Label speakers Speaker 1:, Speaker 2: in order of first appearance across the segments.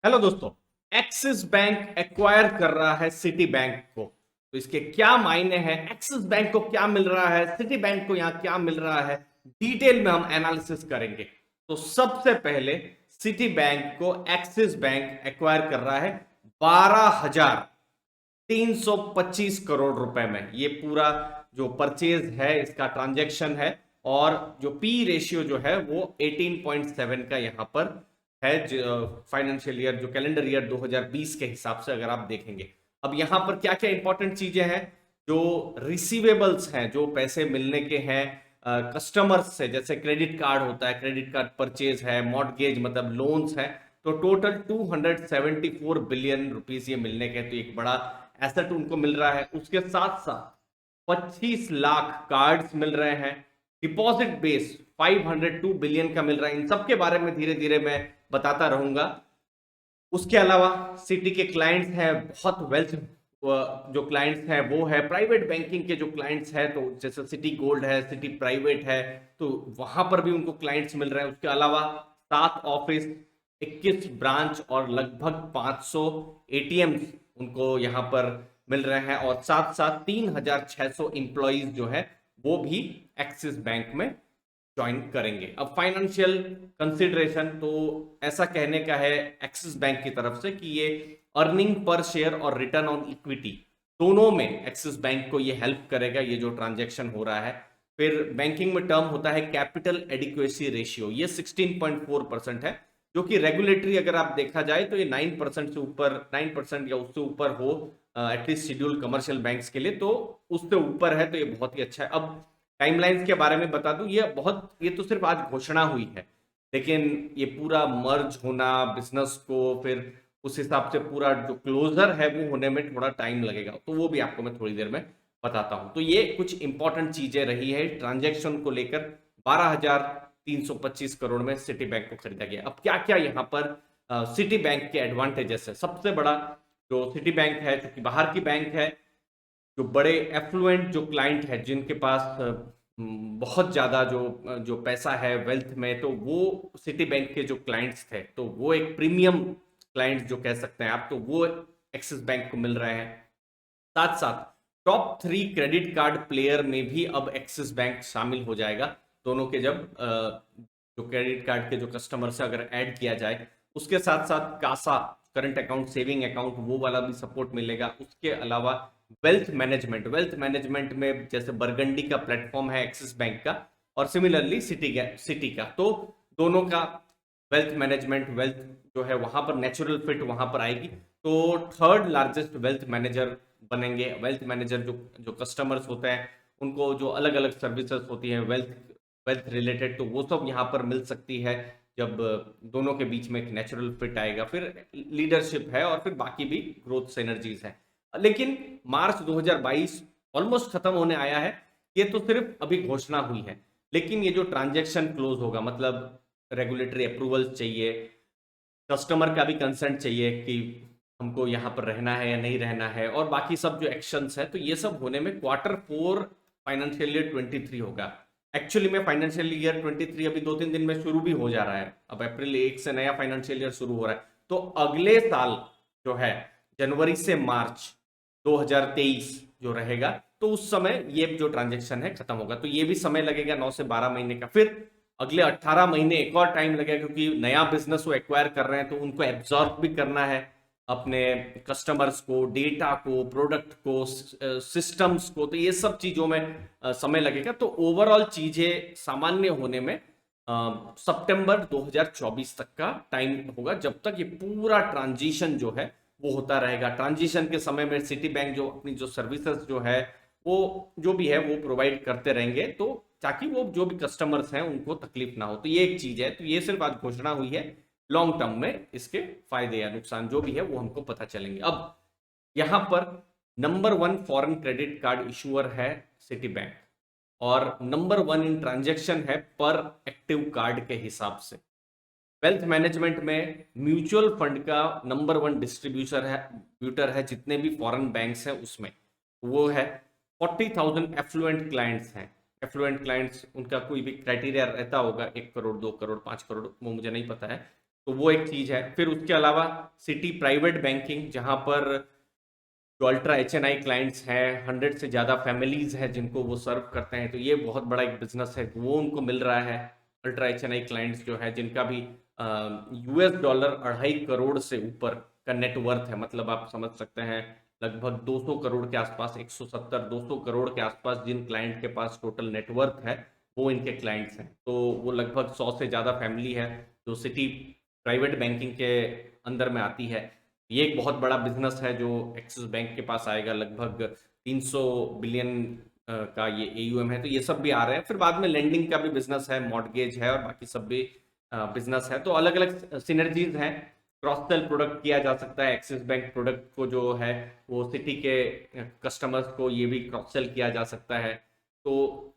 Speaker 1: Hello दोस्तों। Axis bank acquire कर रहा है सिटी बैंक को। तो इसके क्या मायने हैं, एक्सिस बैंक को क्या मिल रहा है, सिटी बैंक को यहां क्या मिल रहा है, डिटेल में हम एनालिसिस करेंगे। तो सबसे पहले सिटी बैंक को एक्सिस बैंक एक्वायर कर रहा है 12,325 करोड़ रुपए में। ये पूरा जो परचेज है इसका ट्रांजैक्शन है। और जो पी रेशियो जो है वो 18.7 का यहां पर है। फाइनेंशियल ईयर जो कैलेंडर ईयर 2020 के हिसाब से अगर आप देखेंगे। अब यहां पर क्या क्या इंपॉर्टेंट चीजें हैं, जो रिसीवेबल्स हैं, जो पैसे मिलने के हैं कस्टमर्स से, जैसे क्रेडिट कार्ड होता है, क्रेडिट कार्ड परचेज है, मॉर्टगेज मतलब लोन्स है। तो टोटल 274 बिलियन रुपीस ये मिलने के, तो एक बड़ा एसेट उनको मिल रहा है। उसके साथ साथ 25 लाख कार्ड्स मिल रहे हैं। डिपॉजिट बेस 502 बिलियन का मिल रहा है। इन सब के बारे में धीरे धीरे मैं बताता रहूंगा। उसके अलावा सिटी के क्लाइंट्स हैं, बहुत वेल्थ जो क्लाइंट्स हैं वो है प्राइवेट बैंकिंग के जो क्लाइंट्स हैं, तो जैसे सिटी गोल्ड है, सिटी प्राइवेट है, तो वहां पर भी उनको क्लाइंट्स मिल रहे हैं। उसके अलावा 7 ऑफिस, 21 ब्रांच और लगभग 500 एटीएम उनको यहां पर मिल रहे हैं। और साथ साथ 3,600 इंप्लॉइज जो है वो भी एक्सिस बैंक में ज्वाइन करेंगे। अब फाइनेंशियल कंसिडरेशन तो ऐसा कहने का है एक्सिस बैंक की तरफ से कि ये अर्निंग पर शेयर और रिटर्न ऑन इक्विटी दोनों में एक्सिस बैंक को ये हेल्प करेगा, ये जो ट्रांजैक्शन हो रहा है। फिर बैंकिंग में टर्म होता है कैपिटल एडिक्वेसी रेशियो, ये 16.4% है, जो कि रेगुलेटरी अगर आप देखा जाए तो ये 9% से ऊपर, 9% या उससे ऊपर हो एटलीस्ट शेड्यूल कमर्शियल बैंक्स के लिए, तो उससे ऊपर है तो ये बहुत ही अच्छा है। अब टाइमलाइंस के बारे में बता दूं, ये तो सिर्फ आज घोषणा हुई है, लेकिन ये पूरा मर्ज होना बिजनेस को, फिर उस हिसाब से पूरा जो क्लोजर है वो होने में थोड़ा टाइम लगेगा, तो वो भी आपको मैं थोड़ी देर में बताता हूं। तो ये कुछ इंपॉर्टेंट चीजें रही है ट्रांजैक्शन को लेकर। 12,325 करोड़ में सिटी बैंक को खरीदा गया। अब क्या क्या यहाँ पर सिटी बैंक के एडवांटेजेस है। सबसे बड़ा जो सिटी बैंक है, जो कि बाहर की बैंक है, जो बड़े एफ्लुएंट जो क्लाइंट है, जिनके पास बहुत ज्यादा जो जो पैसा है वेल्थ में, तो वो सिटी बैंक के जो क्लाइंट्स थे, तो वो एक प्रीमियम क्लाइंट जो कह सकते हैं आप, तो वो एक्सिस बैंक को मिल रहे हैं। साथ साथ टॉप 3 क्रेडिट कार्ड प्लेयर में भी अब एक्सिस बैंक शामिल हो जाएगा। दोनों के जब जो क्रेडिट कार्ड के जो कस्टमर से अगर ऐड किया जाए, उसके साथ साथ CASA, current account, saving account, वो वाला भी सपोर्ट मिलेगा। उसके अलावा वेल्थ मैनेजमेंट में जैसे बरगंडी का प्लेटफॉर्म है एक्सिस बैंक का, और सिमिलरली सिटी का, तो दोनों का वेल्थ मैनेजमेंट, वेल्थ जो है वहां पर नेचुरल फिट वहां पर आएगी। तो थर्ड लार्जेस्ट वेल्थ मैनेजर बनेंगे। वेल्थ मैनेजर जो जो कस्टमर्स होते हैं उनको जो अलग अलग सर्विसेज होती हैं वेल्थ वेल्थ रिलेटेड, तो वो सब यहाँ पर मिल सकती है जब दोनों के बीच में एक नेचुरल फिट आएगा। फिर लीडरशिप है और फिर बाकी भी ग्रोथ सिनर्जीज है। लेकिन मार्च 2022 ऑलमोस्ट खत्म होने आया है। ये तो सिर्फ अभी घोषणा हुई है, लेकिन ये जो ट्रांजैक्शन क्लोज होगा, मतलब रेगुलेटरी अप्रूवल चाहिए, कस्टमर का भी कंसेंट चाहिए कि हमको यहाँ पर रहना है या नहीं रहना है, और बाकी सब जो एक्शंस है, तो ये सब होने में Q4 फाइनेंशियल ईयर 23 होगा। एक्चुअली में फाइनेंशियल ईयर 23 अभी 2-3 दिन में शुरू भी हो जा रहा है। अब अप्रैल 1 से नया फाइनेंशियल ईयर शुरू हो रहा है, तो अगले साल जो है जनवरी से मार्च 2023 जो रहेगा, तो उस समय ये जो ट्रांजेक्शन है खत्म होगा। तो ये भी समय लगेगा 9 से 12 महीने का। फिर अगले 18 महीने एक और टाइम लगेगा, क्योंकि नया बिजनेस वो एक्वायर कर रहे हैं, तो उनको एब्जॉर्ब भी करना है अपने कस्टमर्स को, डेटा को, प्रोडक्ट को, सिस्टम्स को, तो ये सब चीजों में समय लगेगा। तो ओवरऑल चीजें सामान्य होने में सितंबर 2024 तक का टाइम होगा, जब तक ये पूरा ट्रांजिशन जो है वो होता रहेगा। ट्रांजिशन के समय में सिटी बैंक जो अपनी जो सर्विसेज जो है वो जो भी है वो प्रोवाइड करते रहेंगे, तो ताकि वो जो भी कस्टमर्स हैं उनको तकलीफ ना हो। तो ये एक चीज है। तो ये सिर्फ आज घोषणा हुई है, लॉन्ग टर्म में इसके फायदे या नुकसान जो भी है वो हमको पता चलेंगे। अब यहां पर number 1 foreign credit card issuer है सिटी बैंक, और नंबर 1 इन ट्रांजेक्शन है पर एक्टिव कार्ड के हिसाब से। वेल्थ मैनेजमेंट में म्यूचुअल फंड का नंबर 1 डिस्ट्रीब्यूटर है जितने भी फॉरेन बैंक्स हैं उसमें, वो है। 40,000 एफ्लुएंट क्लाइंट्स हैं। एफ्लुएंट क्लाइंट्स उनका कोई भी क्राइटेरिया रहता होगा, 1 करोड़, 2 करोड़, 5 करोड़, वो मुझे नहीं पता है। तो वो एक चीज है। फिर उसके अलावा सिटी प्राइवेट बैंकिंग, जहां पर जो अल्ट्रा HNI क्लाइंट्स हैं, 100 से ज़्यादा फैमिलीज हैं जिनको वो सर्व करते हैं, तो ये बहुत बड़ा एक बिजनेस है, वो उनको मिल रहा है। अल्ट्रा HNI क्लाइंट्स जो है जिनका भी $2.5 करोड़ से ऊपर का नेटवर्थ है, मतलब आप समझ सकते हैं लगभग 200 करोड़ के आसपास, 170 200 करोड़ के आसपास जिन क्लाइंट के पास टोटल नेटवर्थ है वो इनके क्लाइंट्स हैं। तो वो लगभग 100 से ज़्यादा फैमिली है जो सिटी प्राइवेट बैंकिंग के अंदर में आती है। ये एक बहुत बड़ा बिजनेस है जो एक्सिस बैंक के पास आएगा, लगभग 300 बिलियन का ये AUM है। तो ये सब भी आ रहे हैं। फिर बाद में लेंडिंग का भी बिजनेस है, मॉर्गेज है और बाकी सब भी बिजनेस है। तो अलग अलग सिनर्जीज हैं। क्रॉस सेल प्रोडक्ट किया जा सकता है एक्सिस बैंक प्रोडक्ट को, जो है वो सिटी के कस्टमर्स को ये भी क्रॉस सेल किया जा सकता है। तो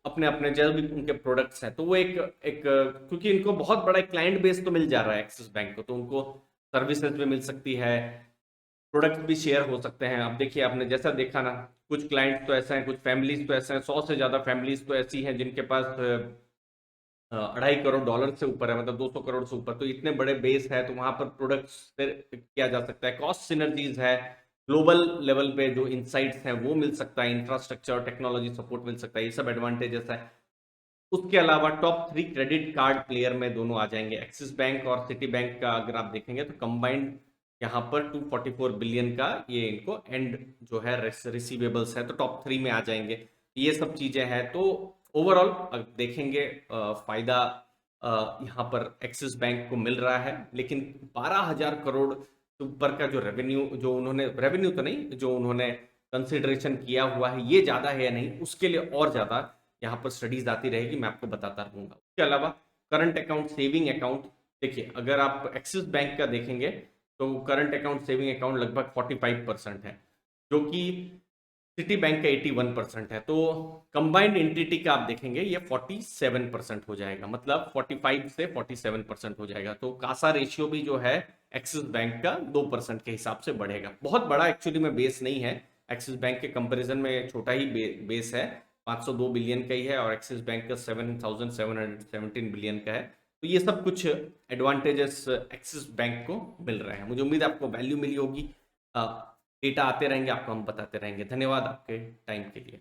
Speaker 1: अपने अपने जो भी उनके प्रोडक्ट्स हैं, तो वो एक एक क्योंकि इनको बहुत बड़ा क्लाइंट बेस तो मिल जा रहा है एक्सिस बैंक को, तो उनको सर्विसेज भी मिल सकती है, प्रोडक्ट भी शेयर हो सकते हैं। अब देखिए, आपने जैसा देखा ना, कुछ क्लाइंट्स तो ऐसे हैं, कुछ फैमिलीज तो ऐसे हैं, 100 से ज्यादा फैमिलीज तो ऐसी हैं जिनके पास $2.5 करोड़ से ऊपर है, मतलब 200 करोड़ से ऊपर। तो इतने बड़े बेस है, तो वहां पर प्रोडक्ट्स किया जा सकता है, कॉस्ट सिनर्जीज है, ग्लोबल लेवल पे जो इनसाइट्स हैं वो मिल सकता है, इंफ्रास्ट्रक्चर टेक्नोलॉजी सपोर्ट मिल सकता है, ये सब एडवांटेजेस है। उसके अलावा टॉप 3 क्रेडिट कार्ड प्लेयर में दोनों आ जाएंगे। एक्सिस बैंक और सिटी बैंक का अगर आप देखेंगे तो कंबाइंड यहाँ पर 244 बिलियन का ये इनको एंड जो है रिसीवेबल्स है, तो टॉप 3 में आ जाएंगे। ये सब चीजें हैं। तो ओवरऑल देखेंगे फायदा यहाँ पर एक्सिस बैंक को मिल रहा है, लेकिन 12,000 करोड़ से ऊपर का जो रेवेन्यू, जो उन्होंने रेवेन्यू तो नहीं, जो उन्होंने कंसिडरेशन किया हुआ है, ये ज्यादा है या नहीं, उसके लिए और ज्यादा यहाँ पर स्टडीज आती रहेगी, मैं आपको बताता रहूंगा। उसके अलावा करंट अकाउंट, सेविंग अकाउंट, देखिए अगर आप एक्सिस बैंक का देखेंगे तो करंट अकाउंट, सेविंग अकाउंट लगभग 45% है, जो कि सिटी बैंक का 81% है। तो कंबाइंड एंटिटी का आप देखेंगे ये 47% हो जाएगा, मतलब 45 से 47% हो जाएगा। तो कासा रेशियो भी जो है एक्सिस बैंक का 2% के हिसाब से बढ़ेगा। बहुत बड़ा एक्चुअली में बेस नहीं है, एक्सिस बैंक के कंपैरिजन में छोटा ही बेस है, 502 बिलियन का ही है, और एक्सिस बैंक का 7,717 बिलियन का है। तो ये सब कुछ एडवांटेजेस एक्सिस बैंक को मिल रहे हैं। मुझे उम्मीद है आपको वैल्यू मिली होगी। डेटा आते रहेंगे, आपको हम बताते रहेंगे। धन्यवाद आपके टाइम के लिए।